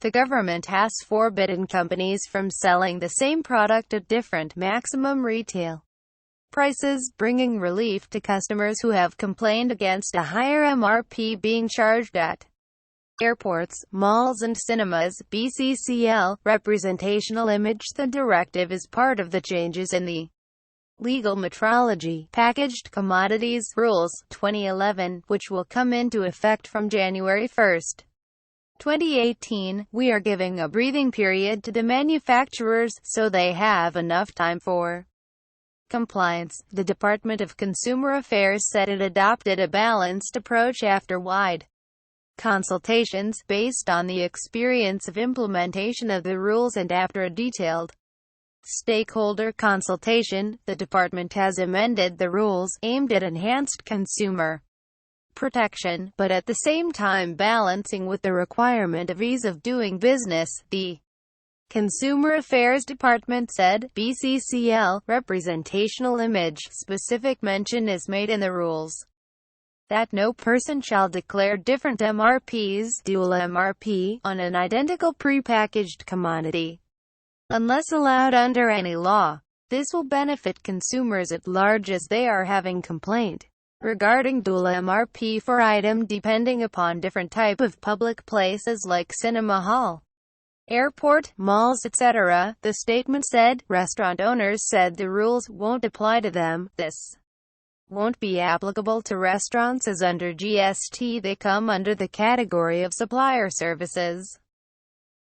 the government has forbidden companies from selling the same product at different maximum retail prices, bringing relief to customers who have complained against a higher MRP being charged at airports, malls and cinemas. BCCL representational image. The directive is part of the changes in the legal metrology packaged commodities rules 2011, which will come into effect from January 1, 2018. We are giving a breathing period to the manufacturers so they have enough time for compliance. The Department of Consumer Affairs said it adopted a balanced approach after wide consultations, based on the experience of implementation of the rules and after a detailed stakeholder consultation. The department has amended the rules, aimed at enhanced consumer protection, but at the same time balancing with the requirement of ease of doing business, the Consumer Affairs Department said. BCCL representational image. Specific mention is made in the rules that no person shall declare different MRPs, dual MRP, on an identical prepackaged commodity, unless allowed under any law. This will benefit consumers at large, as they are having complaint regarding dual MRP for item depending upon different type of public places like cinema hall, airport, malls, etc. The statement said. Restaurant owners said the rules won't apply to them. This won't be applicable to restaurants, as under GST they come under the category of supplier services.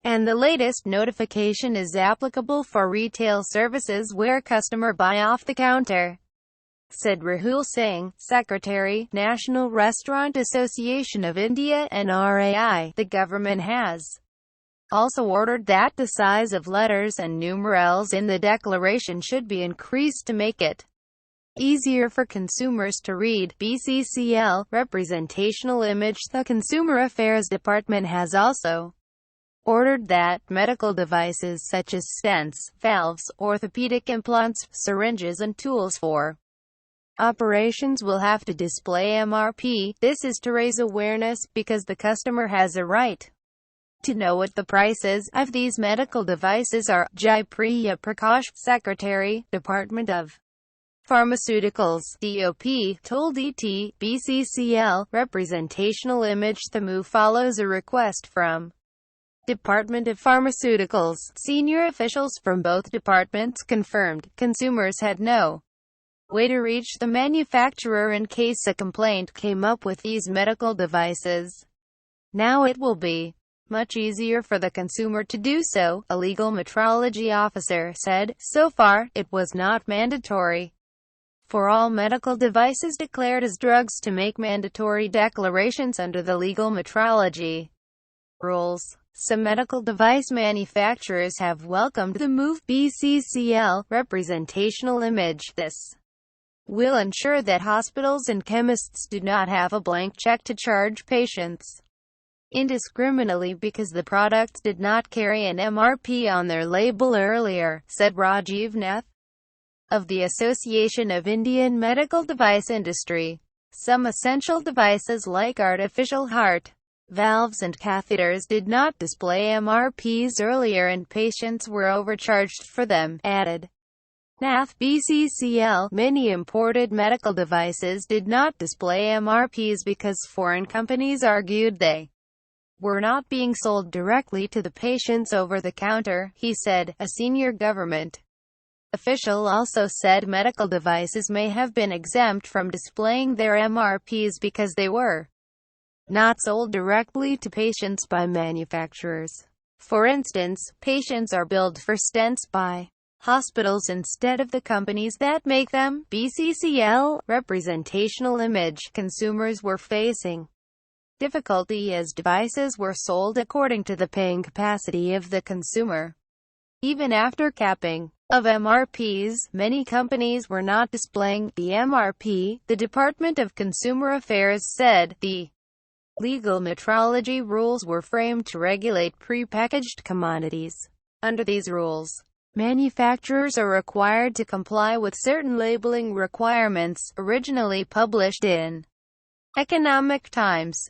And the latest notification is applicable for retail services where customer buy off the counter, said Rahul Singh, Secretary, National Restaurant Association of India (NRAI). The government has also ordered that the size of letters and numerals in the declaration should be increased to make it easier for consumers to read. BCCL representational image. The Consumer Affairs Department has also ordered that medical devices such as stents, valves, orthopedic implants, syringes and tools for operations will have to display MRP. This is to raise awareness, because the customer has a right to know what the prices of these medical devices are. Jaipriya Prakash, Secretary, Department of Pharmaceuticals (DOP), told ET. BCCL representational image. The move follows a request from Department of Pharmaceuticals. Senior officials from both departments confirmed consumers had no way to reach the manufacturer in case a complaint came up with these medical devices. Now it will be much easier for the consumer to do so, a legal metrology officer said. So far, it was not mandatory for all medical devices declared as drugs to make mandatory declarations under the legal metrology rules. Some medical device manufacturers have welcomed the move. BCCL representational image. This will ensure that hospitals and chemists do not have a blank check to charge patients indiscriminately because the products did not carry an MRP on their label earlier, said Rajiv Nath of the Association of Indian Medical Device Industry. Some essential devices like artificial heart valves and catheters did not display MRPs earlier and patients were overcharged for them, added Nath. BCCL, many imported medical devices did not display MRPs because foreign companies argued they were not being sold directly to the patients over the counter, he said. A senior government official also said medical devices may have been exempt from displaying their MRPs because they were not sold directly to patients by manufacturers. For instance, patients are billed for stents by hospitals instead of the companies that make them. BCCL representational image. Consumers were facing difficulty as devices were sold according to the paying capacity of the consumer. Even after capping of MRPs, many companies were not displaying the MRP, the Department of Consumer Affairs said. The legal metrology rules were framed to regulate prepackaged commodities. Under these rules, manufacturers are required to comply with certain labeling requirements, originally published in Economic Times.